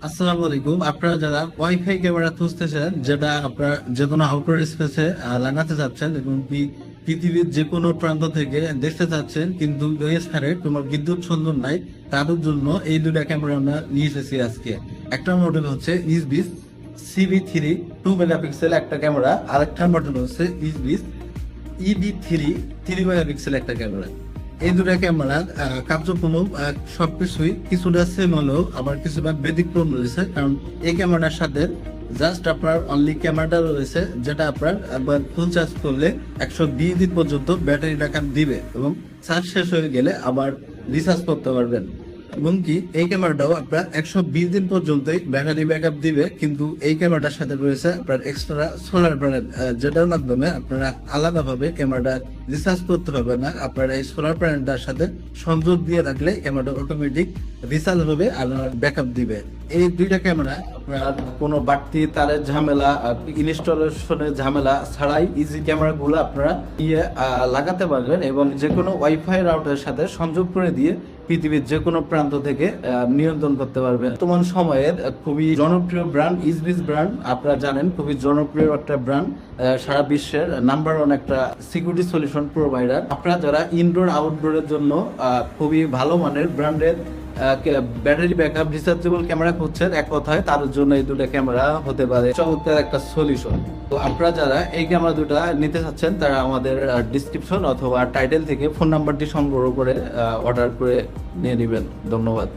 আসসালামু আলাইকুম। আপনারা যারা ওয়াইফাই ক্যামেরা খুঁজতেছেন, যেটা আপনার যে কোনো আউটডোর স্পেসে লাগাতে চাচ্ছেন এবং পৃথিবীর যে কোনো প্রান্ত থেকে দেখতে চাচ্ছেন, কিন্তু ওই স্থানে তোমার বিদ্যুৎ সংযোগ নাই, তাদের জন্য এই দুটা ক্যামেরা আমরা নিয়ে এসেছি আজকে। একটা মডেল হচ্ছে ইসবিস CB3 2 মেগাপিক্সেল একটা ক্যামেরা, আর একটা মডেল হচ্ছে ইসবিস EB3 3 মেগাপিক্সেল একটা ক্যামেরা। এই দুটা ক্যামেরা কার্যক্রম সবকিছুই কিছুটা সেম হলেও আবার কিছুটা ব্যতিক্রম রয়েছে, কারণ এই ক্যামেরার সাথে জাস্ট আপনার অনলি ক্যামেরাটা রয়েছে, যেটা আপনার একবার ফুল চার্জ করলে 120 দিন পর্যন্ত ব্যাটারি ব্যাকআপ দিবে এবং চার্জ শেষ হয়ে গেলে আবার রিচার্জ করতে পারবেন। এবং কি এই ক্যামেরাটাও আপনার 120 দিন পর্যন্তই ব্যাটারি ব্যাকআপ দিবে, কিন্তু এই ক্যামেরাটার সাথে রয়েছে আপনার এক্সট্রা সোলার প্যানেল, যেটার মাধ্যমে আপনারা আলাদাভাবে ক্যামেরাটা রিচার্জ করতে হবে না। আপনারা এই সোলার প্যানেলটার সাথে সংযোগ দিয়ে রাখলে ক্যামেরাটা অটোমেটিক রিচার্জ হবে আর ব্যাকআপ দিবে। এই দুইটা ক্যামেরা আপনার কোনো বাড়তি তারের ঝামেলা, ইনস্টলেশনের ঝামেলা ছাড়াই ইজি ক্যামেরাগুলো আপনারা লাগাতে পারবেন এবং যে কোনো ওয়াইফাই রাউটারের সাথে সংযোগ করে দিয়ে পৃথিবীর যে কোনো প্রান্ত থেকে নিয়ন্ত্রণ করতে পারবেন। বর্তমান সময়ের খুবই জনপ্রিয় ব্র্যান্ড ইসবিস ব্র্যান্ড, আপনারা জানেন খুবই জনপ্রিয় একটা ব্র্যান্ড, সারা বিশ্বের নাম্বার ওয়ান একটা সিকিউরিটি সলিউশন প্রোভাইডার। আপনারা যারা ইনডোর আউটডোরের জন্য খুবই ভালো মানের ব্র্যান্ডের ব্যাটারি ব্যাকআপ রিচার্জেবল ক্যামেরা খুঁজছেন, এক কথায় তার জন্য এই দুটো ক্যামেরা হতে পারে চমৎকার একটা সলিউশন। তো আপনারা যারা এই ক্যামেরা দুটা নিতে চাচ্ছেন, তারা আমাদের ডিসক্রিপশন অথবা টাইটেল থেকে ফোন নাম্বারটি সংগ্রহ করে অর্ডার করে নিয়ে নেবেন। ধন্যবাদ।